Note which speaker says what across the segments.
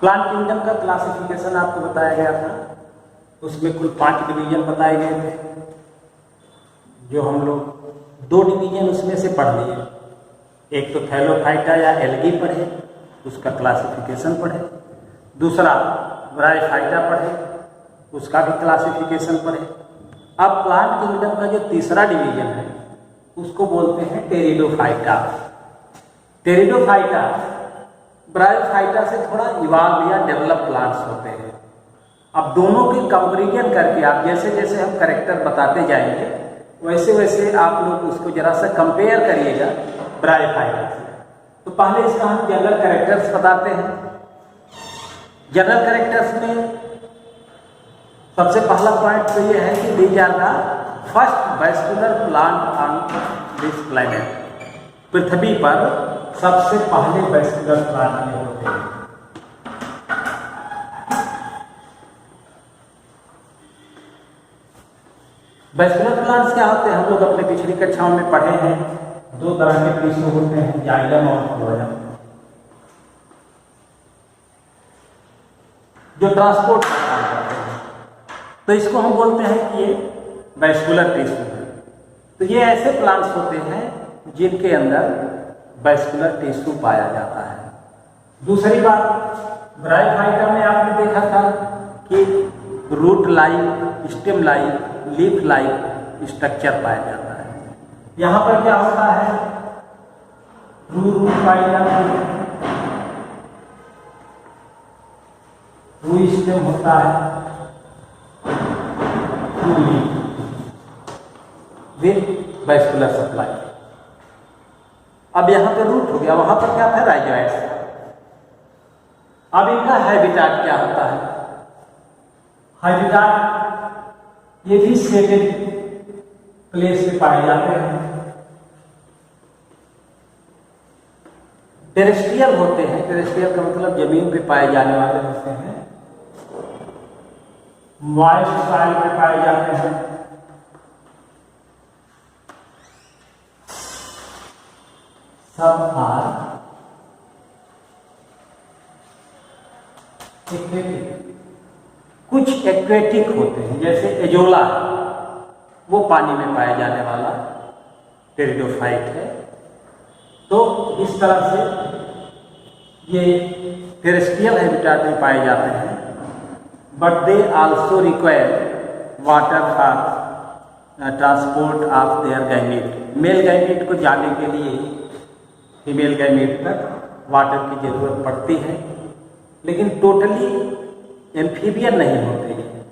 Speaker 1: Plant kingdom का classification आपको बताया गया था, उसमें कुल 5 डिवीजन बताए गए थे, जो हम लोग 2 डिवीजन उसमें से पढ़ लिए। एक तो थैलोफाइटा या एल्गी पढ़े, उसका क्लासिफिकेशन पढ़े। दूसरा ब्रायोफाइटा पढ़े, उसका भी क्लासिफिकेशन पढ़े। अब प्लांट किंगडम का जो तीसरा डिवीजन है उसको बोलते हैं टेरिडोफाइटा। टेरिडोफाइटा ब्रायोफाइटा से थोड़ा इवॉल्व या डेवलप प्लांट्स होते हैं। अब दोनों के कंपैरिजन करके आप जैसे जैसे हम कैरेक्टर बताते जाएंगे वैसे वैसे आप लोग उसको जरा सा कंपेयर करिएगा ब्रायोफाइटा से। तो पहले इसका हम जनरल कैरेक्टर्स बताते हैं। जनरल कैरेक्टर्स में सबसे पहला पॉइंट तो ये है कि these are the first vascular plant on this planet. पृथ्वी पर सबसे पहले वैस्कुलर प्लांट ये होते हैं। वैस्कुलर प्लांट्स क्या होते हैं, हम लोग अपने पिछली कक्षाओं में पढ़े हैं। 2 तरह के टिश्यू होते हैं, जाइलम और फ्लोएम, जो ट्रांसपोर्ट का काम करते हैं। तो इसको हम बोलते हैं कि ये वैस्कुलर टिश्यू है। तो ये ऐसे प्लांट्स होते हैं जिनके अंदर वैस्कुलर टिश्यू पाया जाता है। दूसरी बात, ब्रायोफाइटा में आपने देखा था कि root like, stem like, leaf like structure पाया जाता है। यहां पर क्या होता है, रूट पाई जाती है, रूट स्टेम होता है, विद वैस्कुलर सप्लाई। अब यहां पे रूट हो गया, वहां पर क्या था, राइजोइड्स। अब इनका हैबिटाट क्या होता है, हैबिटाट ये भी शेडेड प्लेस पे पाए जाते हैं। टेरेस्ट्रियल होते हैं, टेरेस्ट्रियल का मतलब जमीन पे पाए जाने वाले होते हैं। मॉइस्ट सॉइल पे पाए जाते हैं। सब आर एक्वेटिक, कुछ एक्वेटिक होते हैं, जैसे एजोला वो पानी में पाया जाने वाला टेरिडोफाइट है। तो इस तरह से ये टेरेस्ट्रियल हैबिटाट में पाए जाते हैं, but they also require water for transport of their gamete. Male gamete को जाने के लिए फीमेल गैमीट तक वाटर की जरूरत पड़ती है, लेकिन टोटली एम्फीबियन नहीं होते हैं,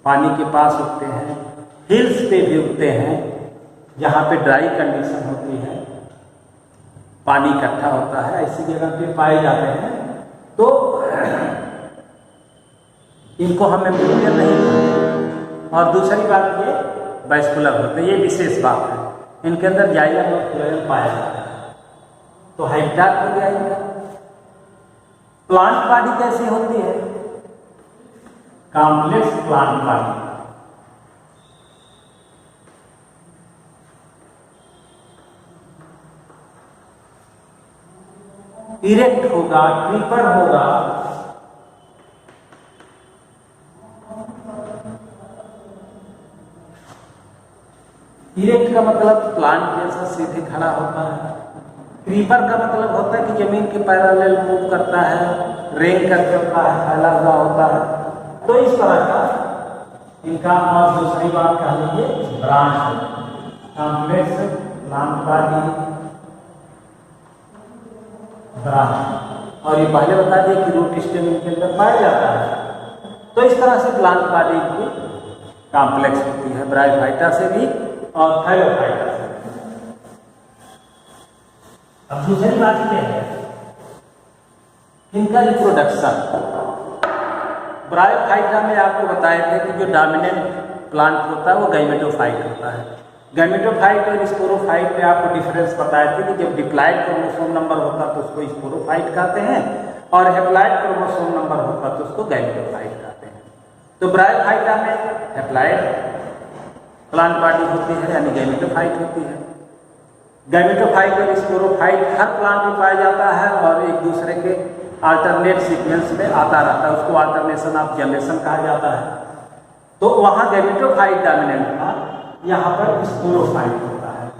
Speaker 1: पानी के पास उगते हैं, हिल्स पे भी उगते हैं जहाँ पे ड्राई कंडीशन होती है, पानी इकट्ठा होता है, ऐसी जगह पे पाए जाते हैं। तो इनको हम एम्फीबियन नहीं कहते। और दूसरी बात ये वैस्कुलर होते हैं, ये विशेष बात है। इनके अंदर जाइलम और फ्लोएम पाया जाता है। तो हैबिटाट हो गया इनका। प्लांट बॉडी कैसी होती है, कॉम्प्लेक्स प्लांट बॉडी। इरेक्ट होगा, क्रीपर होगा, इरेक्ट का मतलब प्लांट जैसा सीधे खड़ा होता है। क्रीपर का मतलब होता है कि जमीन के पैरेलल मूव करता है, रेंग कर चलता है, फैला हुआ होता है। तो इस तरह का इनका। और दूसरी बात कह लीजिए branch, complex plant body branch. और ये पहले बता दिए कि रूट स्टेम इनके अंदर पाया जाता है। तो इस तरह से प्लांट बॉडी की कॉम्प्लेक्स होती है, ब्रायोफाइटा से भी और थैलोफाइटा से। अब दूसरी बात क्या है, इनका रिप्रोडक्शन। ब्रायोफाइटा में आपको बताए थे कि जो डोमिनेंट प्लांट होता है वो गैमेटोफाइट होता है। गैमेटोफाइट और स्पोरोफाइट में आपको डिफरेंस बताए थे कि जब डिप्लॉइड क्रोमोसोम नंबर होता तो उसको स्पोरोफाइट कहते हैं, और हैप्लॉइड क्रोमोसोम नंबर होता तो उसको गैमेटोफाइट कहते हैं। तो ब्रायोफाइटा में हैप्लॉइड प्लांट बॉडी होती है, यानी गैमेटोफाइट होती है। गैमेटोफाइट और स्पोरोफाइट हर प्लांट में पाया जाता है और एक दूसरे के अल्टरनेट सीक्वेंस में आता रहता है, उसको अल्टरनेशन ऑफ जनरेशन कहा जाता है। तो वहाँ गैमेटोफाइट डोमिनेंट था, यहाँ पर स्पोरोफाइट होता है।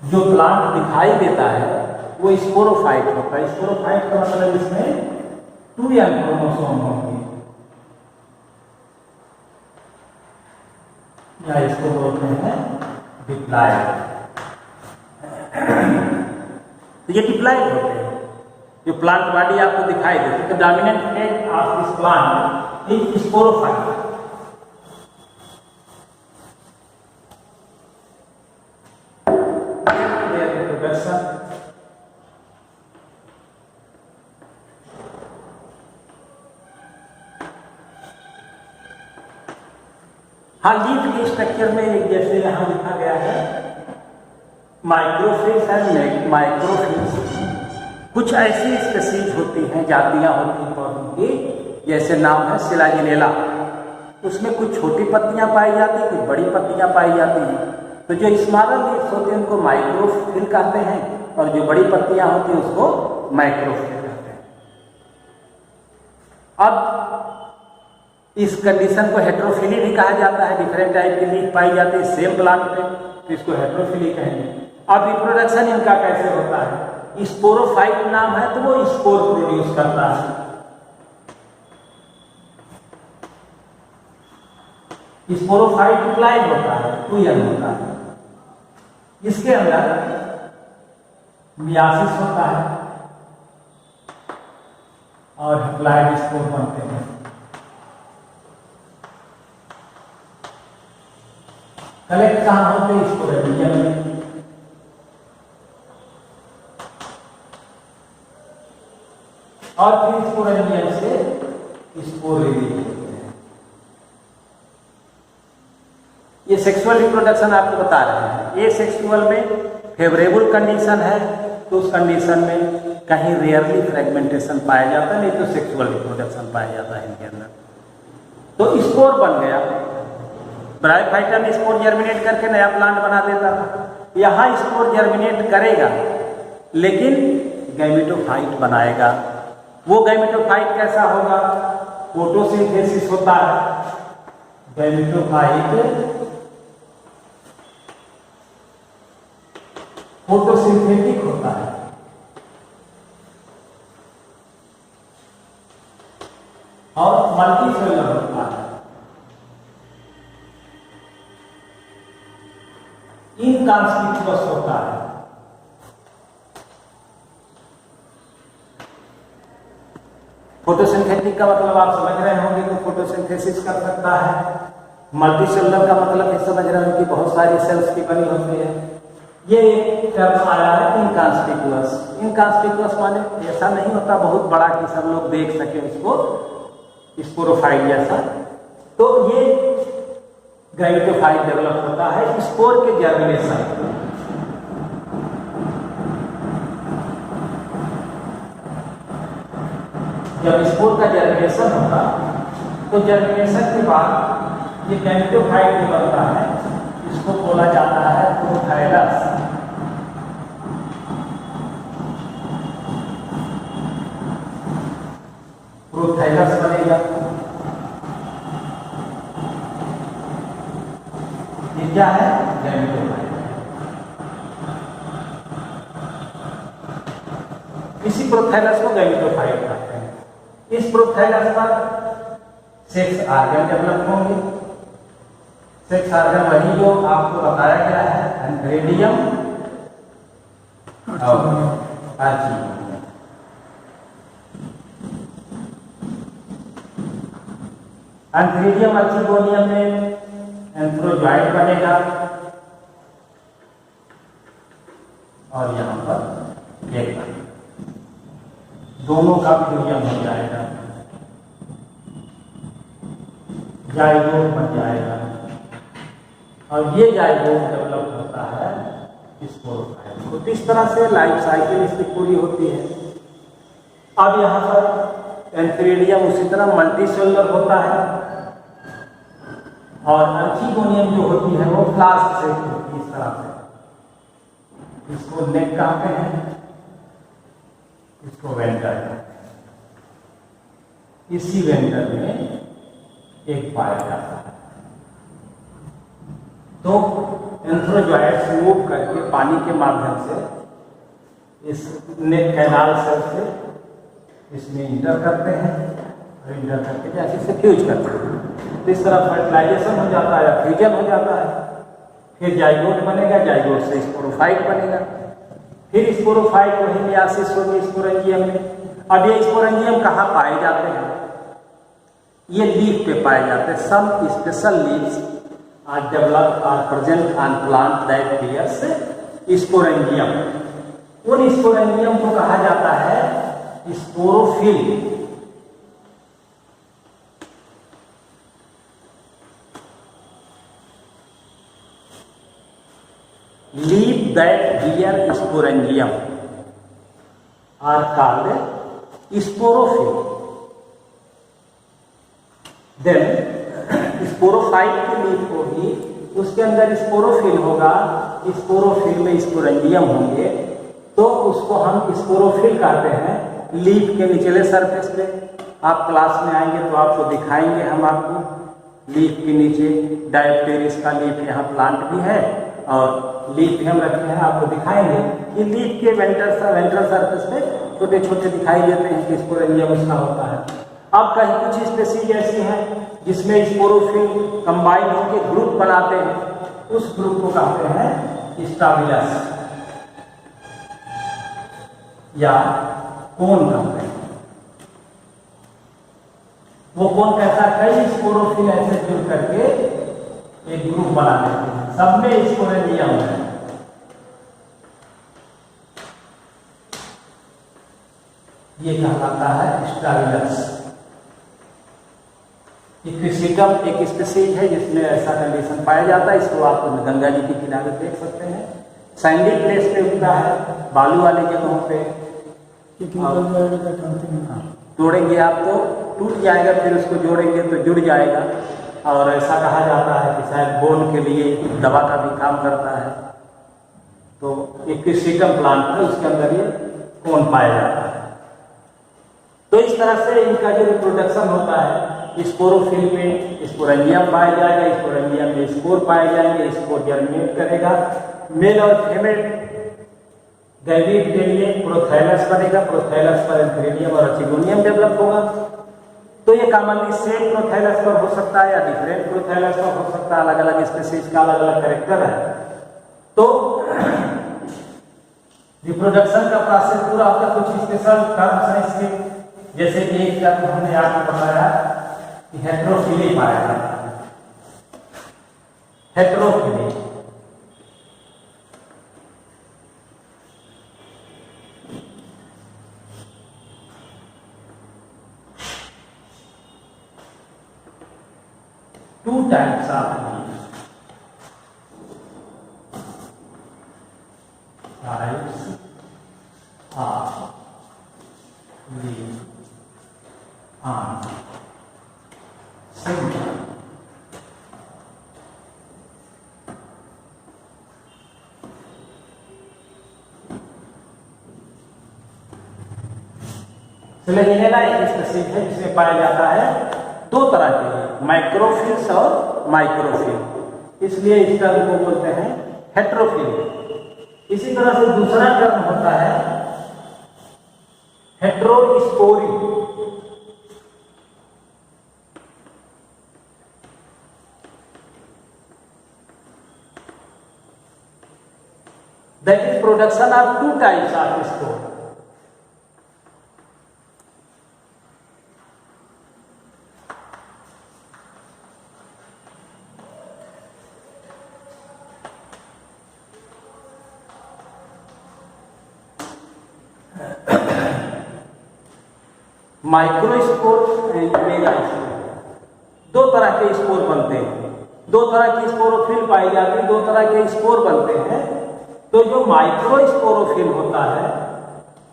Speaker 1: जो प्लांट दिखाई देता है वो स्पोरोफाइट होता है। स्पोरोफाइट का मतलब इसमें 2n क्रोमोसोम होंगे, या इसको बोलते हैं डिप्लॉयड। तो ये डिप्लॉयड होते हैं। जो प्लांट बॉडी आपको दिखाई देती है, तो dominant head of this plant is sporophyte. हाँ, लीफ के स्ट्रक्चर में एक जैसे यहाँ लिखा गया है माइक्रोफेज एंड माइक्रोफेज। कुछ ऐसी स्पीशीज होती हैं, जातियां होती हैं पौधों की, जैसे नाम है सिलाजिनेला। उसमें कुछ छोटी पत्तियां पाई जाती हैं, कुछ बड़ी पत्तियां पाई जाती हैं। तो जो स्मॉलर लीव्स होते हैं उनको माइक्रोफिल कहते हैं, और जो बड़ी पत्तियां होती हैं उसको माइक्रोफिल कहते हैं। अब इस कंडीशन को हेट्रोफिली भी कहा जाता है। डिफरेंट टाइप की लीफ पाई जाती है सेम प्लांट पे, तो इसको हेट्रोफिली कहेंगे। अब रिप्रोडक्शन इनका कैसे होता है? स्पोरोफाइट नाम है, तो वो स्पोर प्रोड्यूस करता है। स्पोरोफाइट डिप्लॉयड होता है, 2n होता है। इसके अंदर मियासिस होता है और डिप्लॉयड स्पोर बनते हैं। कलेक्ट कहाँ होते हैं? स्पोरेडियम में। और फिर स्पोरेडियम से स्पोर रिलीज होते हैं। ये सेक्सुअल रिप्रोडक्शन आपको बता रहे हैं। ये सेक्सुअल में फेवरेबल कंडीशन है, तो उस कंडीशन में कहीं रेयरली फ्रेगमेंटेशन पाया जाता है, नहीं तो सेक्सुअल रिप्रोडक्शन पाया जाता है इनके अंदर। तो स्पोर बन गया। ब्रायोफाइटा में स्पोर जर्मिनेट करके नया प्लांट बना देता था। यहाँ स्पोर जर्मिनेट करेगा लेकिन गैमेटोफाइट बनाएगा। वो गैमेटोफाइट कैसा होगा? फोटोसिंथेसिस होता है। गैमेटोफाइट फोटोसिंथेटिक होता है। और मल्टीसेलुलर होता है। इनकॉन्स्पिक्यूअस होता है। फोटोसिंथेटिक का मतलब आप समझ रहे होंगे, तो फोटोसिंथेसिस कर सकता है। मल्टीसेलुलर का मतलब ये समझ रहे हो कि बहुत सारी सेल्स की बनी होती है। ये एक टर्म आया है इनकॉन्स्पिक्यूअस। इनकॉन्स्पिक्यूअस माने ऐसा नहीं होता बहुत बड़ा कि सब लोग देख सके उसको, स्पोरोफाइट जैसा। तो ये गैमेटोफाइट डेवलप होता है स्पोर के जर्मिनेशन। जब स्पोर का जर्मिनेशन होगा तो जर्मिनेशन के बाद ये गैमेटोफाइट जो बनता है इसको बोला जाता है प्रोथाइलस। प्रोथाइलस बनेगा। ये क्या है? गैमेटोफाइट। इसी प्रोथाइलस को गैमेटोफाइट कहते हैं। इस प्रोथाइलस पर सेक्स आर्गन डेवलप होंगे। सेक्स आर्गन वही जो आपको बताया गया है, एंथ्रेडियम और आर्चिगोनियम। एंथ्रेडियम आर्चिगोनियम में एंथ्रोजॉइड बनेगा और यहां पर एक दोनों का फ्यूजन हो जाएगा, जाइगोट बन जाएगा। और ये जाइगोट डेवलप होता है स्पोरोफाइट। तो इस तरह से लाइफ साइकिल इसकी पूरी होती है। अब यहाँ पर एंथ्रेडियम उसी तरह मल्टीसेलुलर होता है और आर्चिगोनियम जो होती है वो फ्लास्क से होती है। इस तरह से इसको नेक कहते हैं, इसको वेंटर कहते हैं। इसी वेंटर में एक पाया जाता है। तो एंथ्रोजॉइड्स मूव करके पानी के माध्यम से इस नेक कैनाल सेल से इसमें इंटर करते हैं और इंटर करके जैसे से फ्यूज करते हैं। तो इस तरह फर्टिलाइजेशन हो जाता है, फ्यूजन हो जाता है, फिर जाइगोट बनेगा, जाइगोट से स्पोरोफाइट बनेगा, फिर स्पोरोफाइट वही मियासिस होगी स्पोरेंजियम में। अब ये स्पोरेंजियम कहाँ पाए जाते हैं? ये लीफ पे पाए जाते हैं। Some special leaves are developed are present on plant that bears sporangium. उन स्पोरेंजियम को कहा जाता है sporophyll. Leaf that bear sporangium are called sporophyll. Then sporophyte की लीफ होगी, उसके अंदर स्पोरोफिल होगा, स्पोरोफिल में स्पोरेंजियम होंगे, तो उसको हम स्पोरोफिल कहते हैं। लीफ के निचले सरफेस पे आप क्लास में आएंगे तो आपको दिखाएंगे हम आपको लीफ के नीचे डायोप्टेरिस का लीफ यहाँ प्लांट भी है और लीफ भी हम रखे हैं, आपको दिखाएंगे कि लीफ के वेंट्रल सरफेस पे छोटे छोटे दिखाई देते हैं कि स्पोरेंजियम उसका होता है। अब कहीं कुछ स्पेसीज ऐसी हैं जिसमें स्पोरोफिल कंबाइन होकर ग्रुप बनाते हैं, उस ग्रुप को कहते हैं स्टाबिलस या कोन कहते हैं। वो कोन कैसा, कई स्पोरोफिल ऐसे जुड़ करके एक ग्रुप बना लेते हैं, सब में स्पोरेंजियम है। ये कहलाता है स्टाबिलस। इक्विसिटम एक स्पीसीज है जिसमें ऐसा कंडीशन पाया जाता है। इसको आप गंगा जी के किनारे देख सकते हैं, सैंडी प्लेस पे उगता है, बालू वाले जगहों पे। तोड़ेंगे आप तो टूट जाएगा, फिर उसको जोड़ेंगे तो जुड़ जाएगा। और ऐसा कहा जाता है कि शायद बोन के लिए दवा का भी काम करता है। तो इक्विसिटम प्लांट है, उसके अंदर ये कोन पाया जाता है। तो इस तरह से इनका जो रिप्रोडक्शन होता है, स्पोरोफिल में स्पोरेंजियम पाया जाएगा, स्पोरेंजियम में स्पोर पाए जाएंगे, स्पोर जर्मिनेट करेगा, मेल और फीमेल गैमीट के लिए प्रोथैलस बनेगा, प्रोथैलस पर एंथ्रेडियम और अचिगोनियम डेवलप होगा। तो ये कॉमनली सेम प्रोथैलस पर हो सकता है या डिफरेंट प्रोथैलस पर हो सकता है, अलग अलग स्पीसीज का अलग अलग कैरेक्टर है। तो रिप्रोडक्शन का प्रोसेस पूरा होता है। कुछ स्पेशल टर्म्स हैं इसके, जैसे कि एक टर्म हमने आपको बताया कि हेटेरोफिली पाया जाता है। हेटेरोफिली two types of leaves. Types of leaves on single Selaginella एक स्पीसीज है जिसमें पाया जाता है दो तरह के, माइक्रोफिल्स और माइक्रोफिल, इसलिए इस टर्म को बोलते हैं हेटेरोफिल। इसी तरह से दूसरा टर्म होता है heterospory. That is production of two types of spore. Microspore and megaspore, दो तरह के स्पोर बनते हैं, दो तरह की स्पोरोफिल पाई जाती है, दो तरह के स्पोर बनते हैं। तो जो माइक्रोस्पोरोफिल होता है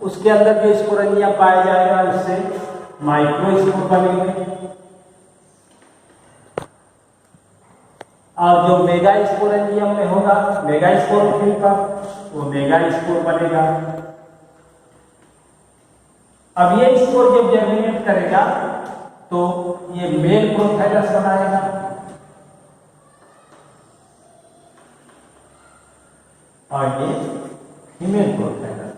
Speaker 1: उसके अंदर जो स्पोरेंजियम पाया जाएगा उससे माइक्रोस्पोर बनेंगे, और जो मेगास्पोरेंजियम में होगा मेगास्पोरोफिल का वो मेगा स्पोर बनेगा। अब ये स्पोर जब जर्मिनेट करेगा तो ये मेल प्रोथाइलस बनाएगा, और ये फीमेल प्रोथाइलस।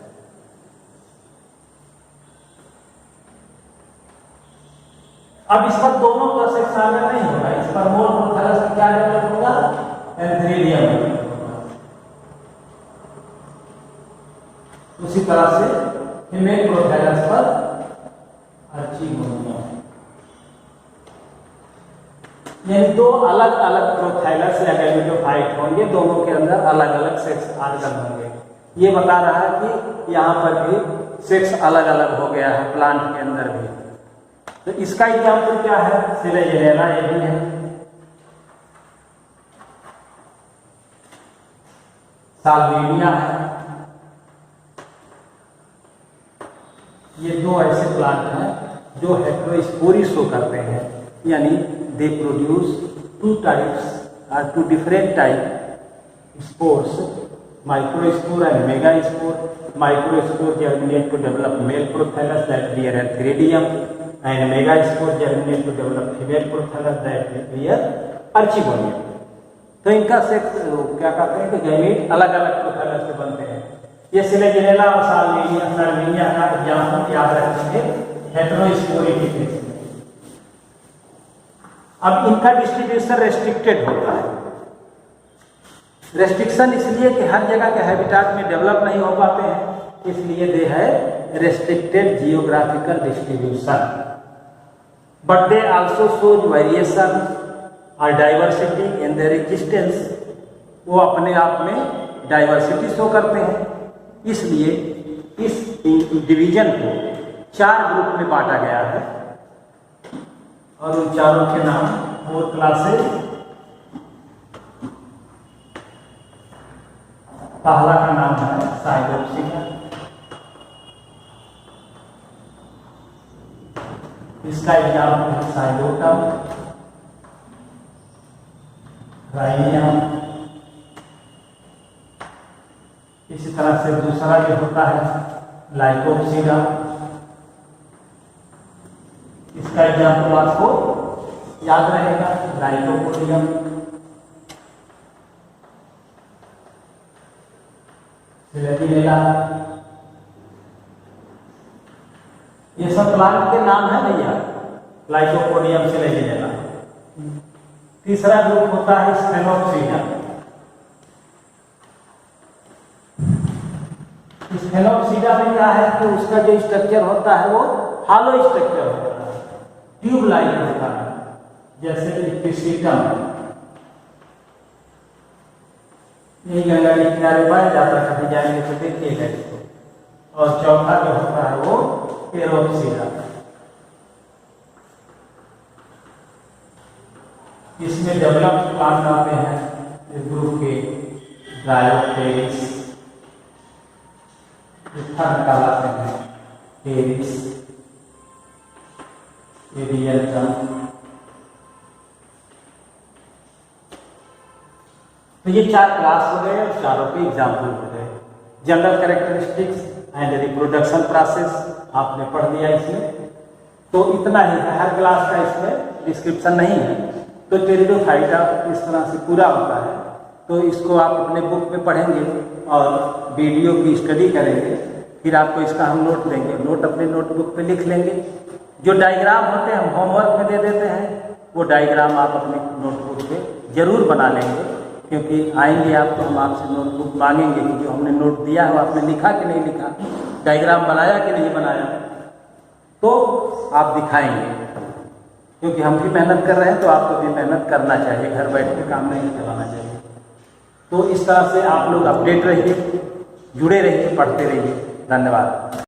Speaker 1: अब इस पर दोनों का सेक्स आगे नहीं होगा, इस पर मोल प्रोथाइलस में क्या डेवलप होगा, एंथ्रेडियम। उसी तरह से फीमेल प्रोथाइलस पर आर्चिगोनिया। ये दो अलग अलग प्रोथाइलस या गैमेटोफाइट होंगे, दोनों के अंदर अलग अलग सेक्स ऑर्गन होंगे। ये बता रहा है कि यहाँ पर भी सेक्स अलग अलग हो गया है प्लांट के अंदर भी। तो इसका एग्जाम्पल क्या है, सिलेजिनेला ये भी है, साल्विनिया है। ये दो ऐसे प्लांट हैं जो हेटेरोस्पोरी शो करते हैं, यानी दे प्रोड्यूस टू टाइप्स और two different type spores, microspore and megaspore. Microspore germinate to develop male prothallus that bear antheridium, and megaspore germinate to develop female prothallus that bear archegonium. तो इनका sex क्या कहते हैं कि gamete अलग अलग prothallus से बनते हैं। ये सिलेजिनेला और साल्विनिया का एग्जाम्पल याद रखेंगे हेटेरोस्पोरी के केस में। अब इनका डिस्ट्रीब्यूशन रेस्ट्रिक्टेड होता है। रेस्ट्रिक्शन इसलिए कि हर जगह के हैबिटाट में डेवलप नहीं हो पाते हैं, इसलिए दे है restricted geographical distribution, but they also shows variation और डाइवर्सिटी इन देयर एग्जिस्टेंस। वो अपने आप में डाइवर्सिटी शो करते हैं, इसलिए इस डिवीजन को 4 ग्रुप में बांटा गया है, और उन चारों के नाम 4 क्लासेस। पहला का नाम है साइलोप्सिका, इसका एग्जाम्पल है साइलोटम, राइनियम। इसी तरह से दूसरा जो होता है लाइकोप्सिका, इसका एग्जाम्पल आपको याद रहेगा लाइकोपोडियम। सिलेजिनेला, ये सब प्लांट के नाम है भैया, लाइकोपोडियम, सिलेजिनेला। तीसरा ग्रुप होता है स्फेनोप्सिका। स्फेनोप्सिका में क्या है कि उसका जो स्ट्रक्चर होता है वो हॉलो स्ट्रक्चर होता है, ट्यूब लाइक होता है, जैसे इक्विसिटम। यही गंगा के किनारे पाया जाता है, कभी जाएंगे तो देखिएगा इसको। और चौथा जो होता है वो एरोप्सिका। इसमें डेवलप्ड प्लांट आते हैं इस ग्रुप के, डायोप्टेरिस, निकालाते हैं टेरिस, एरियल्टम। तो ये 4 क्लास हो गए और चारों के एग्जाम्पल हो गए। General characteristics and reproduction process आपने पढ़ लिया इसमें, तो इतना ही है। हर क्लास का इसमें डिस्क्रिप्शन नहीं है, तो टेरिडोफाइटा इस तरह से पूरा होता है। तो इसको आप अपने बुक में पढ़ेंगे और वीडियो की स्टडी करेंगे, फिर आपको इसका हम नोट देंगे, नोट अपने नोटबुक पे लिख लेंगे। जो डायग्राम होते हैं हम होमवर्क में दे देते हैं, वो डायग्राम आप अपने नोटबुक पे जरूर बना लेंगे, क्योंकि आएंगे आप तो हम आपसे नोटबुक मांगेंगे कि जो हमने नोट दिया है आपने लिखा कि नहीं लिखा, डायग्राम बनाया कि नहीं बनाया, तो आप दिखाएंगे। क्योंकि हम भी मेहनत कर रहे हैं तो आपको भी मेहनत करना चाहिए, घर बैठ के काम नहीं चलाना चाहिए। तो इस तरह से आप लोग अपडेट रहिए, जुड़े रहिए, पढ़ते रहिए। धन्यवाद।